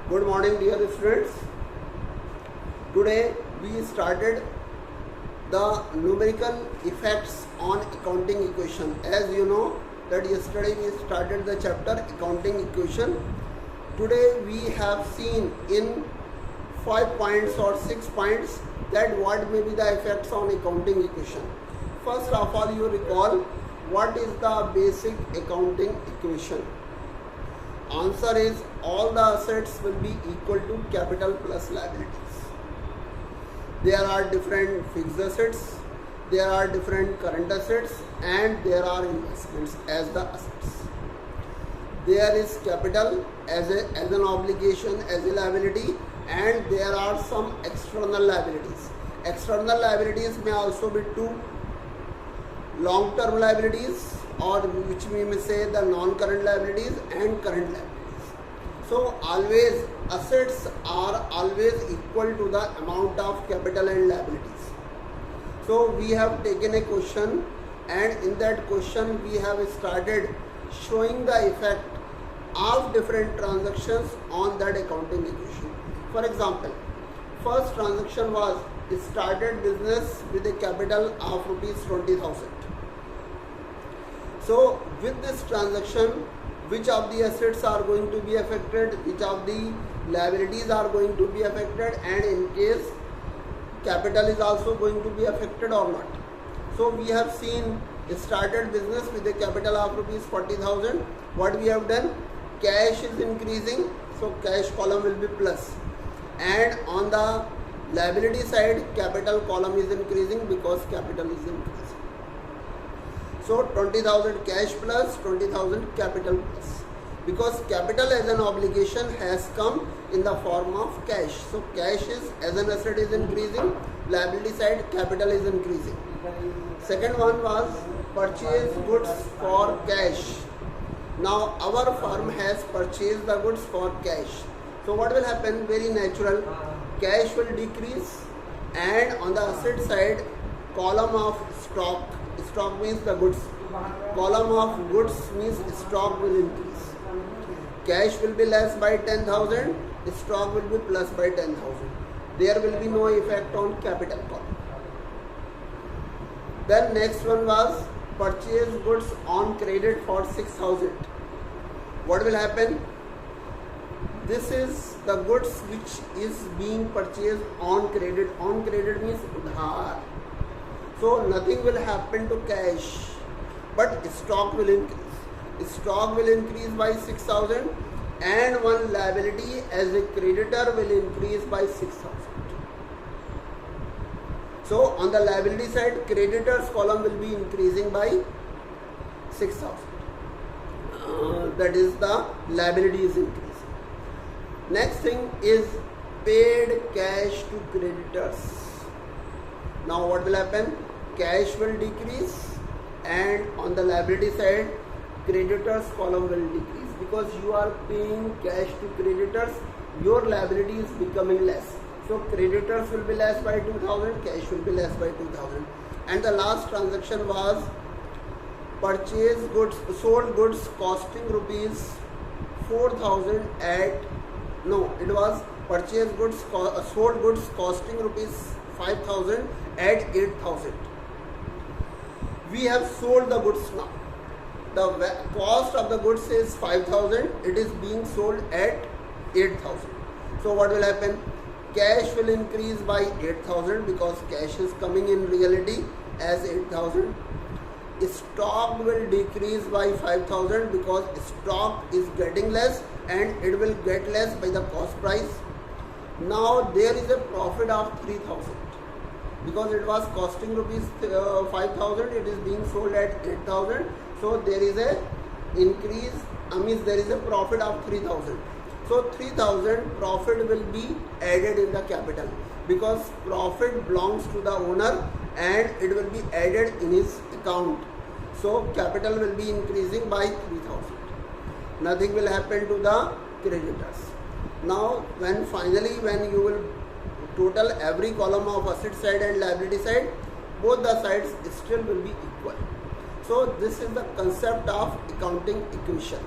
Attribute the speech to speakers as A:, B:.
A: Good morning, dear students. Today we started the numerical effects on accounting equation. As you know that yesterday we started the chapter accounting equation. Today we have seen in 5 points or 6 points that what may be the effects on accounting equation. First of all, you recall what is the basic accounting equation. Answer is all the assets will be equal to capital plus liabilities. There are different fixed assets, there are different current assets, and there are investments as the assets. There is capital as an obligation, as a liability, and there are some external liabilities. External liabilities may also be two: long-term liabilities, or which we may say the non-current liabilities, and current liabilities. So always assets are always equal to the amount of capital and liabilities. So we have taken a question, and in that question we have started showing the effect of different transactions on that accounting equation. For example, first transaction was started business with a capital of rupees 20,000. So with this transaction, which of the assets are going to be affected, which of the liabilities are going to be affected, and in case capital is also going to be affected or not. So we have seen started business with a capital of rupees 40,000. What we have done? Cash is increasing, so cash column will be plus. And on the liability side, capital column is increasing because capital is increasing. So 20,000 cash plus 20,000 capital plus, because capital as an obligation has come in the form of cash. So cash is as an asset is increasing, liability side capital is increasing. Second one was purchase goods for cash. Now our firm has purchased the goods for cash. So what will happen? Very natural, cash will decrease, and on the asset side, column of stock means the goods, column of goods means stock will increase. Cash will be less by 10,000, stock will be plus by 10,000. There will be no effect on capital column. Then next one was purchase goods on credit for 6,000. What will happen? This is the goods which is being purchased on credit. On credit means udhar. So nothing will happen to cash, but stock will increase. Stock will increase by 6,000, and one liability as a creditor will increase by 6,000. So on the liability side, creditors column will be increasing by 6,000. That is the liability is increasing. Next thing is paid cash to creditors. Now what will happen? Cash will decrease, and on the liability side, creditors column will decrease, because you are paying cash to creditors, your liability is becoming less. So creditors will be less by 2,000, cash will be less by 2,000. And the last transaction was purchase goods, sold goods costing rupees 4,000 it was purchase goods, sold goods costing rupees 5,000 at 8,000. We have sold the goods now. The cost of the goods is 5,000. It is being sold at 8,000. So what will happen? Cash will increase by 8,000 because cash is coming in reality as 8,000. Stock will decrease by 5,000 because stock is getting less, and it will get less by the cost price. Now there is a profit of 3,000. Because it was costing rupees 5,000, it is being sold at 8,000. So there is a increase, there is a profit of 3,000. So 3,000 profit will be added in the capital, because profit belongs to the owner and it will be added in his account. So capital will be increasing by 3,000. Nothing will happen to the creditors. Now when you will total every column of asset side and liability side, both the sides still will be equal. So this is the concept of accounting equation.